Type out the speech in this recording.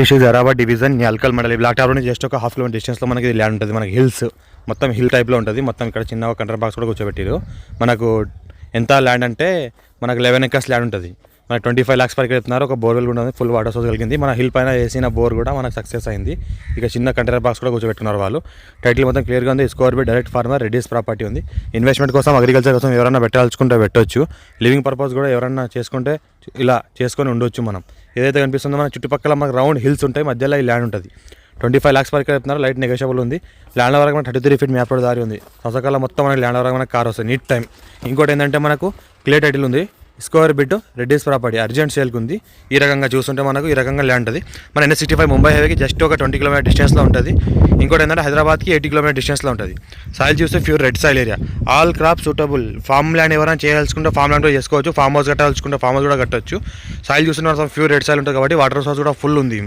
District Zaheerabad division Nyalkal మండలి black top నుంచి just ఒక హాఫ్ కిలోమీటర్ డిస్టెన్స్లో మనకి ల్యాండ్ ఉంటుంది. మనకి హిల్స్ మొత్తం హిల్ టైప్లో ఉంటుంది. మొత్తం ఇక్కడ చిన్న కంటర్ బాక్స్ కూడా కూర్చోబెట్టారు. మనకు ఎంత ల్యాండ్ అంటే మనకు 11 acres ల్యాండ్ ఉంటుంది. మనకు 25 lakhs పర్ ఎకర్ చెప్తున్నారు. ఒక బోర్వెల్ కూడా ఉంది, ఫుల్ వాటర్ సోర్స్ కలిగింది. మన హిల్ పైన వేసిన బోర్ కూడా మనకు సక్సెస్ అయింది. ఇక చిన్న కంటైనర్ బాక్స్ కూడా కూర్చోబెట్టుకున్నారు వాళ్ళు. టైటిల్ మొత్తం క్లియర్గా ఉంది. Score by direct farmer Reddy's property ఉంది. ఇన్వెస్ట్మెంట్ కోసం అగ్రికల్చర్ కోసం ఎవరైనా పెట్టాల్చుకుంటే పెట్టొచ్చు. లివింగ్ పర్పస్ కూడా ఎవరైనా చేసుకుంటే ఇలా చేసుకొని ఉండొచ్చు. మనం ఏదైతే కనిపిస్తుందో మన చుట్టుపక్కల మనకు రౌండ్ హిల్స్ ఉంటాయి, మధ్యలో ఈ ల్యాండ్ ఉంటుంది. 25 lakhs పర్ ఎకర్ చెప్తున్నారు. లైట్ నెగోషియబుల్ ఉంది. ల్యాండ్ వరకు మనకు 33 feet మ్యాప్ రోడ్ దారి ఉంది. సంవత్సరాల మొత్తం మనకి ల్యాండ్ వరకు మనకు కార్ వస్తుంది నీట్ టైం. ఇంకోటి ఏంటంటే మనకు క్లియర్ టైటిల్ ఉంది. స్క్వేర్ బిట్ రెడ్డిస్ ప్రాపర్టీ అర్జెంట్ సేల్కి ఉంది. ఈ రకంగా చూస్తుంటే మనకు ఈ రకంగా ల్యాండ్ ఉంటుంది. మన NH65 ముంబై హైవేకి జస్ట్ ఒక 20 km డిస్టెన్స్లో ఉంటుంది. ఇంకోటి ఏంటంటే హైదరాబాద్కి 80 km డిస్టెన్స్లో ఉంటుంది. సాయిల్ చూస్తే pure red soil area. All crop suitable. Farm land ఎవరైనా చేయాల్సుకుంటే ఫామ్ ల్యాండ్ కూడా చేసుకోవచ్చు. ఫామ్ హౌస్ కట్టాల్సుకుంటే ఫామ్ హౌస్ కూడా కట్టవచ్చు. సాయిల్ చూస్తుంటే ప్యూర్ రెడ్ సాయిల్ ఉంటుంది కాబట్టి వాటర్ సోర్స్ కూడా ఫుల్ ఉంది.